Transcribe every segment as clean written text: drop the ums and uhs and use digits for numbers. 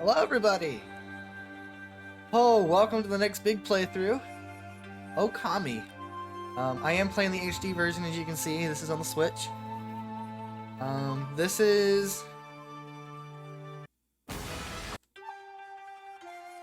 Hello everybody! Oh, welcome to the next big playthrough, Okami. I am playing the HD version, as you can see. This is on the Switch. This is...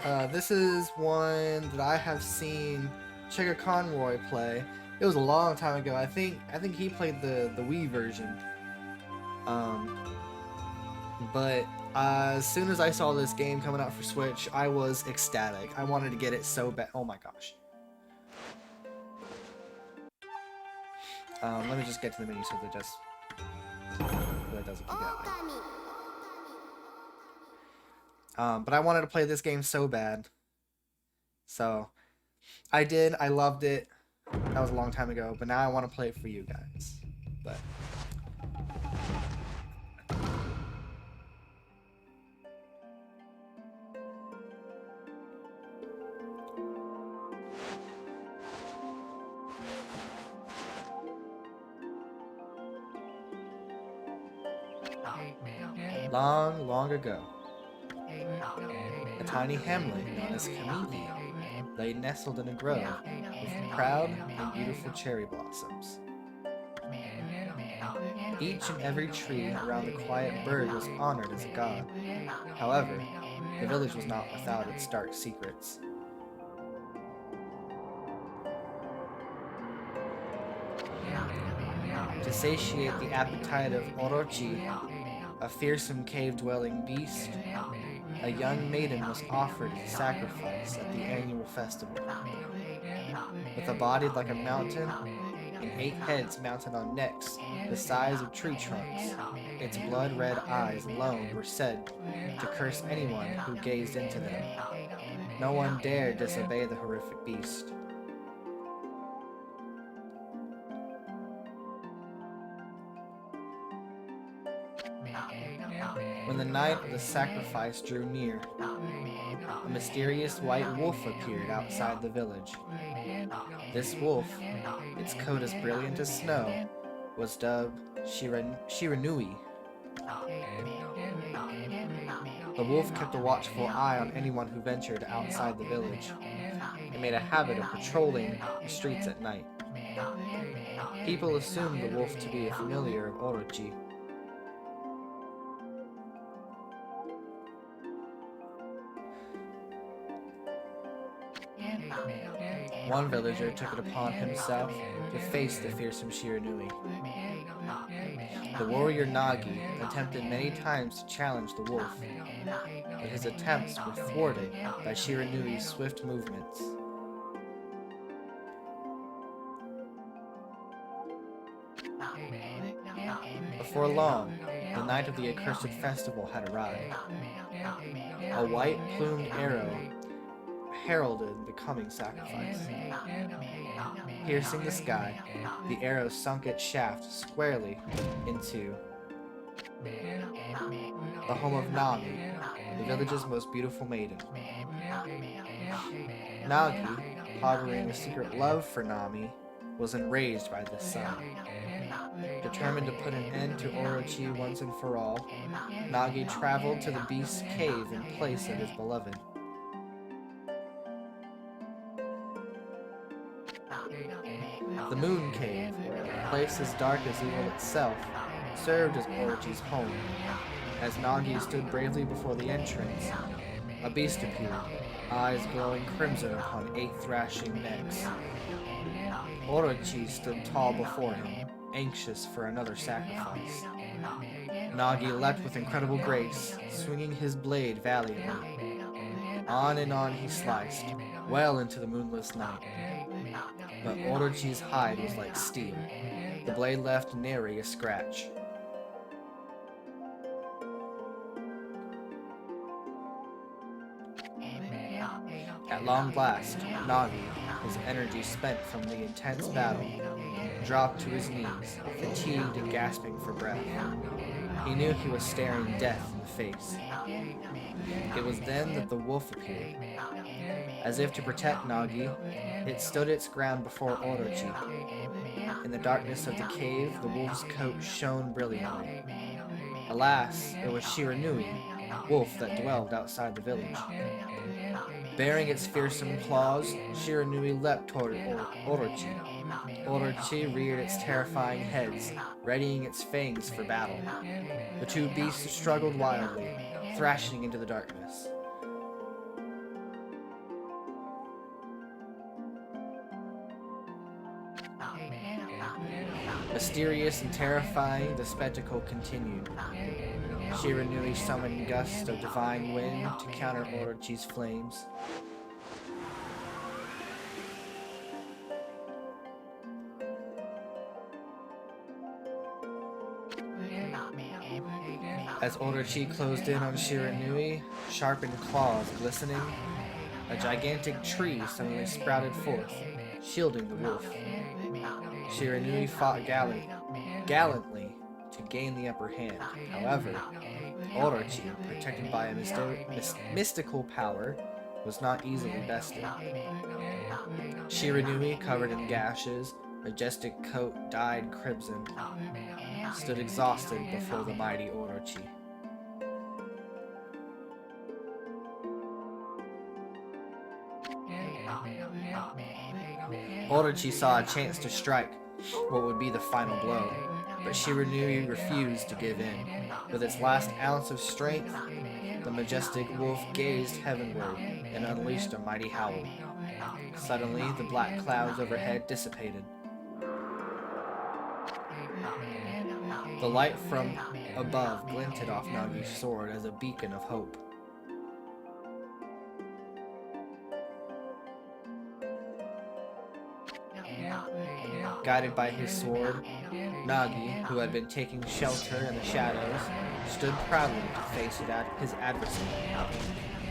this is one that I have seen Chigga Conroy play. It was a long time ago. I think he played the Wii version. But as soon as I saw this game coming out for Switch, I was ecstatic. I wanted to get it so bad. Oh my gosh. Let me just get to the menu so that doesn't keep happening. But I wanted to play this game so bad. So, I did. I loved it. That was a long time ago. But now I want to play it for you guys. But... long, long ago, a tiny hamlet known as Okami lay nestled in a grove with proud and beautiful cherry blossoms. Each and every tree around the quiet bird was honored as a god. However, the village was not without its dark secrets. To satiate the appetite of Orochi, a fearsome cave-dwelling beast, a young maiden was offered as a sacrifice at the annual festival. With a body like a mountain and 8 heads mounted on necks the size of tree trunks, its blood-red eyes alone were said to curse anyone who gazed into them. No one dared disobey the horrific beast. When the night of the sacrifice drew near, a mysterious white wolf appeared outside the village. This wolf, its coat as brilliant as snow, was dubbed Shiranui. The wolf kept a watchful eye on anyone who ventured outside the village, and made a habit of patrolling the streets at night. People assumed the wolf to be a familiar of Orochi. One villager took it upon himself to face the fearsome Shiranui. The warrior Nagi attempted many times to challenge the wolf, but his attempts were thwarted by Shiranui's swift movements. Before long, the night of the accursed festival had arrived. A white-plumed arrow heralded the coming sacrifice. Piercing the sky, the arrow sunk its shaft squarely into the home of Nami, the village's most beautiful maiden. Nagi, harboring a secret love for Nami, was enraged by this sight. Determined to put an end to Orochi once and for all, Nagi traveled to the beast's cave in place of his beloved. The Moon Cave, a place as dark as evil itself, served as Orochi's home. As Nagi stood bravely before the entrance, a beast appeared, eyes glowing crimson upon 8 thrashing necks. Orochi stood tall before him, anxious for another sacrifice. Nagi leapt with incredible grace, swinging his blade valiantly. On and on he sliced, well into the moonless night. But Orochi's hide was like steel. The blade left nary a scratch. At long last, Nagi, his energy spent from the intense battle, dropped to his knees, fatigued and gasping for breath. He knew he was staring death in the face. It was then that the wolf appeared. As if to protect Nagi, it stood its ground before Orochi. In the darkness of the cave, the wolf's coat shone brilliantly. Alas, it was Shiranui, wolf that dwelled outside the village. Bearing its fearsome claws, Shiranui leapt toward Orochi. Orochi reared its terrifying heads, readying its fangs for battle. The two beasts struggled wildly, thrashing into the darkness. Mysterious and terrifying, the spectacle continued. Shiranui summoned gusts of divine wind to counter Orochi's flames. As Orochi closed in on Shiranui, sharpened claws glistening, a gigantic tree suddenly sprouted forth, shielding the wolf. Shiranui fought gallantly to gain the upper hand. However, Orochi, protected by a mystical power, was not easily bested. Shiranui, covered in gashes, majestic coat dyed crimson, stood exhausted before the mighty Orochi. Orochi saw a chance to strike what would be the final blow, but Shiranui refused to give in. With its last ounce of strength, the majestic wolf gazed heavenward and unleashed a mighty howl. Suddenly, the black clouds overhead dissipated. The light from above glinted off Nagi's sword as a beacon of hope. Guided by his sword, Nagi, who had been taking shelter in the shadows, stood proudly to face his adversary.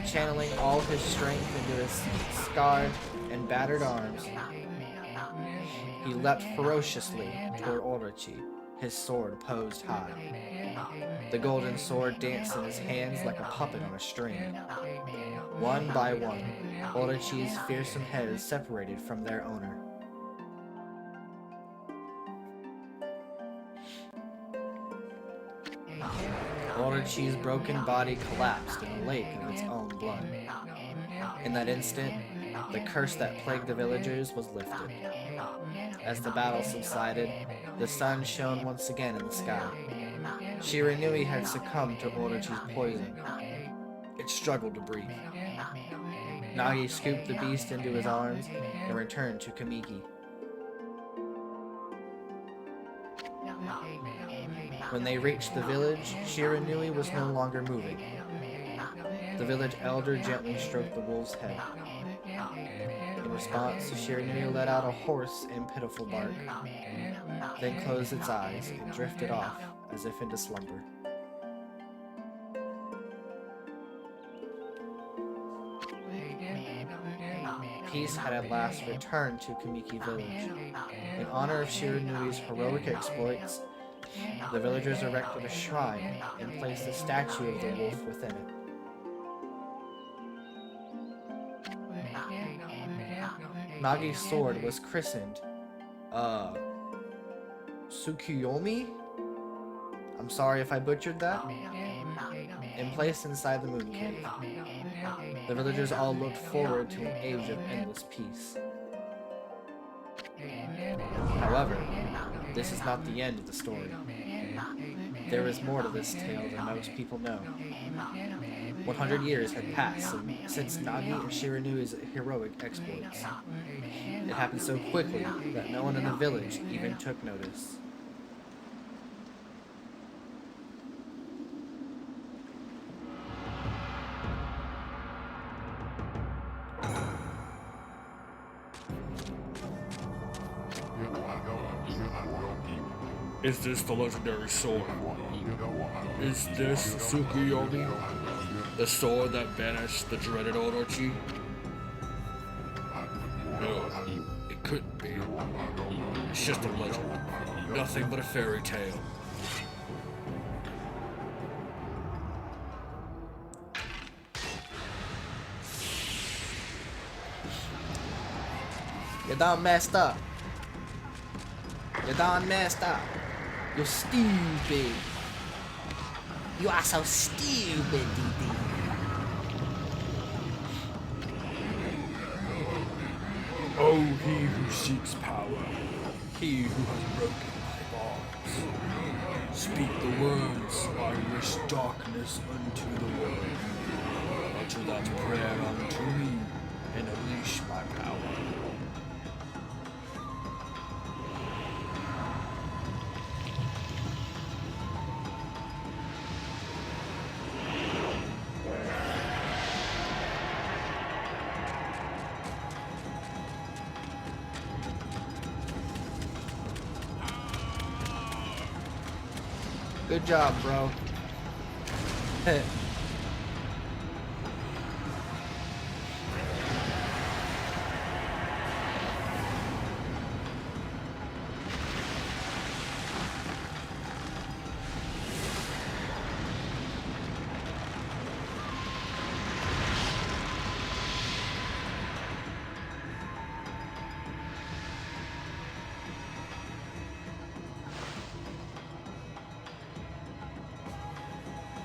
Channeling all his strength into his scarred and battered arms, he leapt ferociously toward Orochi, his sword posed high. The golden sword danced in his hands like a puppet on a string. One by one, Orochi's fearsome heads separated from their owner. Orochi's broken body collapsed in a lake of its own blood. In that instant, the curse that plagued the villagers was lifted. As the battle subsided, the sun shone once again in the sky. Shiranui had succumbed to Orochi's poison. It struggled to breathe. Nagi scooped the beast into his arms and returned to Kamiki. When they reached the village, Shiranui was no longer moving. The village elder gently stroked the wolf's head. In response, Shiranui let out a hoarse and pitiful bark, then closed its eyes and drifted off as if into slumber. Peace had at last returned to Kamiki village. In honor of Shiranui's heroic exploits, the villagers erected a shrine and placed a statue of the wolf within it. Nagi's sword was christened, Tsukuyomi? I'm sorry if I butchered that. And placed inside the moon cave. The villagers all looked forward to an age of endless peace. However, this is not the end of the story. There is more to this tale than most people know. 100 years had passed since Nagi and Shiranui's heroic exploits. It happened so quickly that no one in the village even took notice. Is this the legendary sword? Is this Tsukuyomi? The sword that banished the dreaded Orochi? No, it couldn't be. It's just a legend. Nothing but a fairy tale. You done messed up. You done messed up. You're stupid. You are so stupid, DD. Oh, he who seeks power, he who has broken my bonds. Speak the words, I wish darkness unto the world. Utter that prayer unto me, and unleash my power. Good job, bro.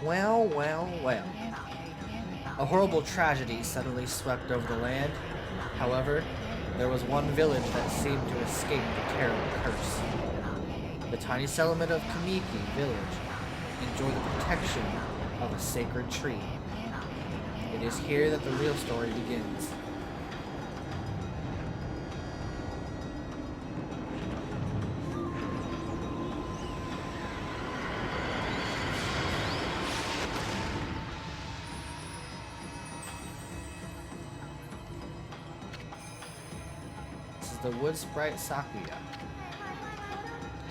Well, well, well. A horrible tragedy suddenly swept over the land. However, there was one village that seemed to escape the terrible curse. The tiny settlement of Kamiki Village enjoyed the protection of a sacred tree. It is here that the real story begins. The wood sprite Sakuya.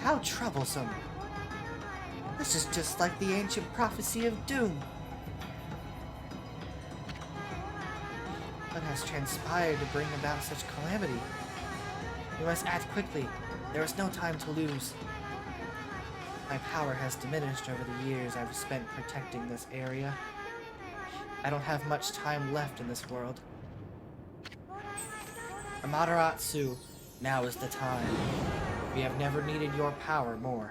How troublesome! This is just like the ancient prophecy of doom. What has transpired to bring about such calamity? We must act quickly. There is no time to lose. My power has diminished over the years I've spent protecting this area. I don't have much time left in this world. Amaterasu, now is the time. We have never needed your power more.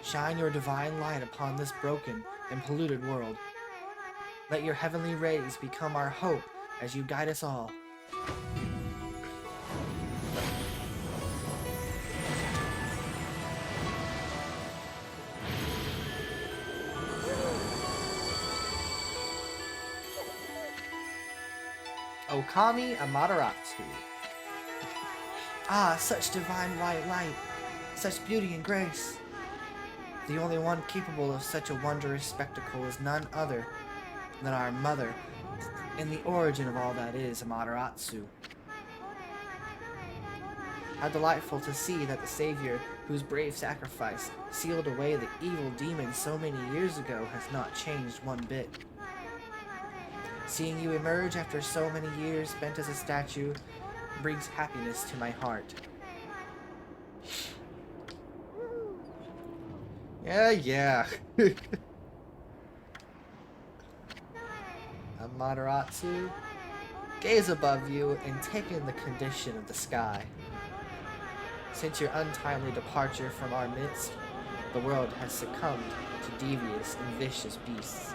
Shine your divine light upon this broken and polluted world. Let your heavenly rays become our hope as you guide us all. Okami Amaterasu. Ah, such divine white light, such beauty and grace. The only one capable of such a wondrous spectacle is none other than our mother, and the origin of all that is Amaterasu. How delightful to see that the Savior, whose brave sacrifice sealed away the evil demon so many years ago, has not changed one bit. Seeing you emerge after so many years spent as a statue brings happiness to my heart. Yeah. Amaterasu, gaze above you and take in the condition of the sky. Since your untimely departure from our midst, the world has succumbed to devious and vicious beasts.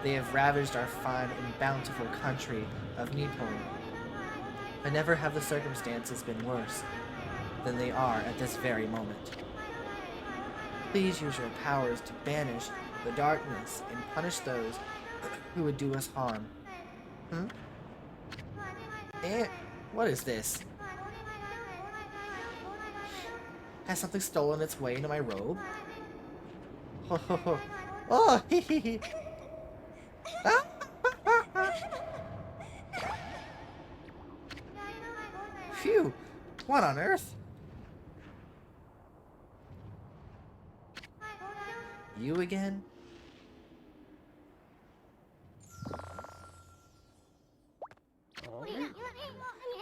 They have ravaged our fine and bountiful country of Nippon, and never have the circumstances been worse than they are at this very moment. Please use your powers to banish the darkness and punish those who would do us harm. What is this? Has something stolen its way into my robe? Oh, hee. Phew! What on earth? You again?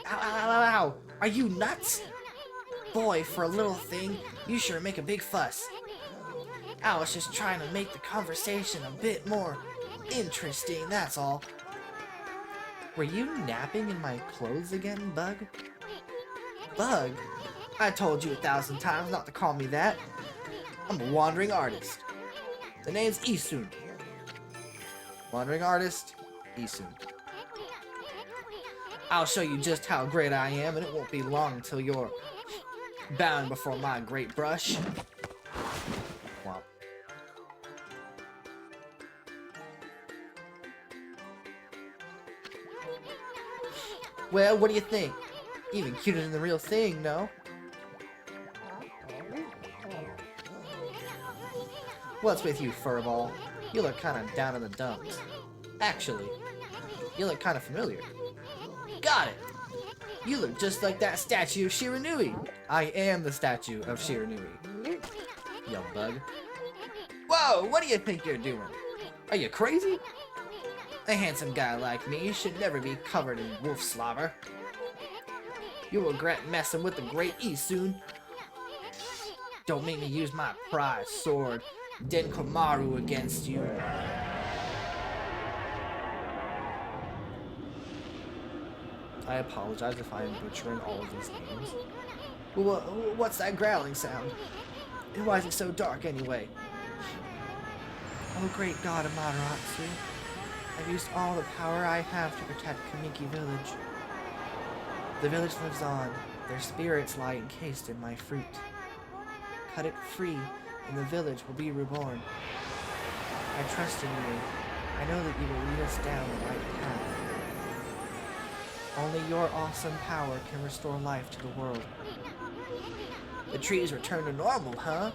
Ow! Are you nuts? Boy, for a little thing, you sure make a big fuss. I was just trying to make the conversation a bit more interesting, that's all. Were you napping in my clothes again, Bug? Bug? I told you 1,000 times not to call me that. I'm a wandering artist. The name's Isun. Wandering artist, Isun. I'll show you just how great I am, and it won't be long until you're bound before my great brush. Wow. Well, what do you think? Even cuter than the real thing, no? What's with you, furball? You look kind of down in the dumps. Actually, you look kind of familiar. Got it! You look just like that statue of Shiranui. I am the statue of Shiranui. You bug. Whoa, what do you think you're doing? Are you crazy? A handsome guy like me should never be covered in wolf slobber. You'll regret messing with the great Isun. Don't make me use my prized sword, Denkomaru, against you. I apologize if I am butchering all of these names. Well, what's that growling sound? And why is it so dark anyway? Oh great god of Amaterasu. I've used all the power I have to protect Kamiki Village. The village lives on. Their spirits lie encased in my fruit. Cut it free, and the village will be reborn. I trust in you. I know that you will lead us down the right path. Only your awesome power can restore life to the world. The trees return to normal, huh?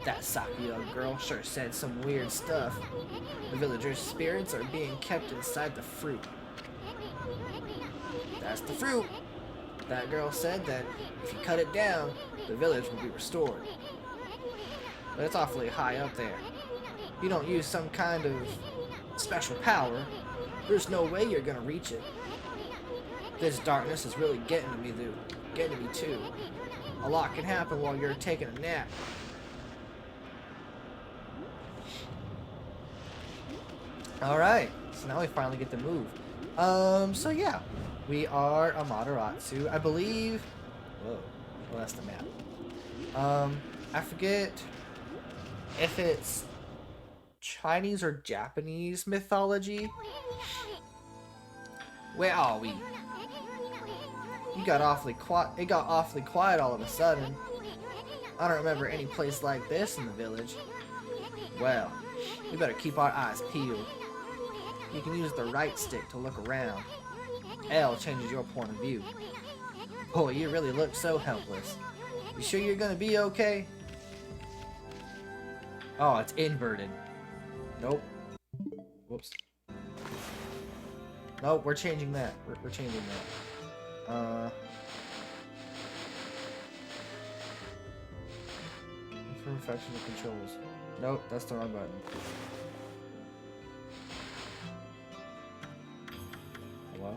That Sakuya girl sure said some weird stuff. The villagers' spirits are being kept inside the fruit. That's the fruit. That girl said that if you cut it down, the village will be restored. But it's awfully high up there. If you don't use some kind of special power, there's no way you're gonna reach it. This darkness is really getting to me, too. A lot can happen while you're taking a nap. Alright, so now we finally get to move. So yeah, we are Amaterasu, I believe. Whoa, well, that's the map. I forget if it's Chinese or Japanese mythology. Where are we? It got awfully quiet all of a sudden. I don't remember any place like this in the village. Well, we better keep our eyes peeled. You can use the right stick to look around. L changes your point of view. Boy, you really look so helpless. You sure you're gonna be okay? Oh, it's inverted. Nope. Whoops. Nope, we're changing that. We're changing that. For perfection of controls. Nope, that's the wrong button. Hello?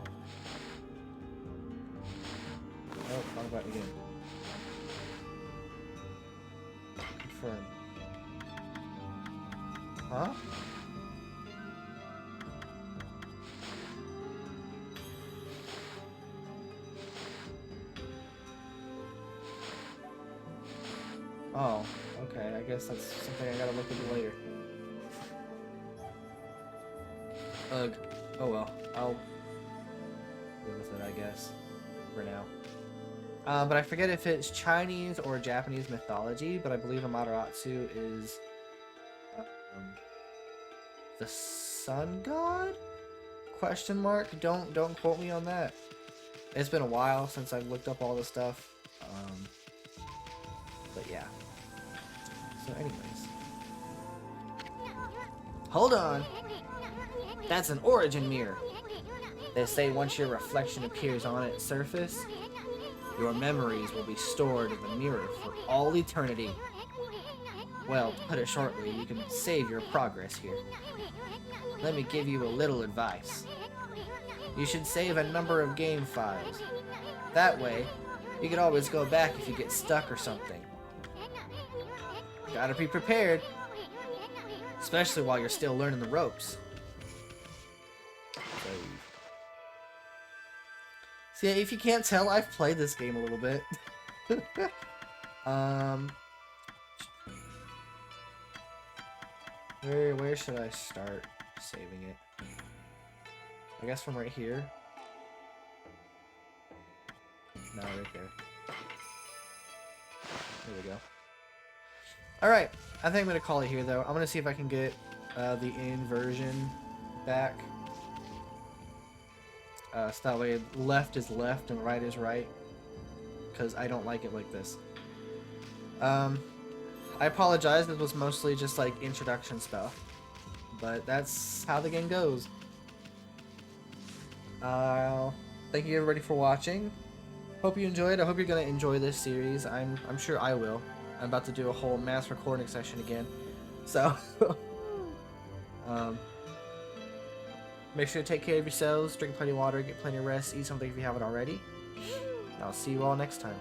Nope, wrong button again. Confirm. Huh? Oh, okay, I guess that's something I gotta look into later. Ugh. Oh well, I'll live with it, I guess, for now. But I forget if it's Chinese or Japanese mythology, but I believe Amaterasu is the sun god? Question mark? Don't quote me on that. It's been a while since I've looked up all this stuff. But yeah. So anyways. Hold on! That's an origin mirror. They say once your reflection appears on its surface, your memories will be stored in the mirror for all eternity. Well, to put it shortly, you can save your progress here. Let me give you a little advice. You should save a number of game files. That way, you can always go back if you get stuck or something. Gotta be prepared. Especially while you're still learning the ropes. See, if you can't tell, I've played this game a little bit. Where should I start saving it? I guess from right here. No, right there. There we go. Alright, I think I'm going to call it here, though. I'm going to see if I can get the inversion back. So that way left is left and right is right. Because I don't like it like this. I apologize, this was mostly just like introduction stuff. But that's how the game goes. Thank you everybody for watching. Hope you enjoyed. I hope you're gonna enjoy this series. I'm sure I will. I'm about to do a whole mass recording session again. So make sure to take care of yourselves, drink plenty of water, get plenty of rest, eat something if you haven't already. I'll see you all next time.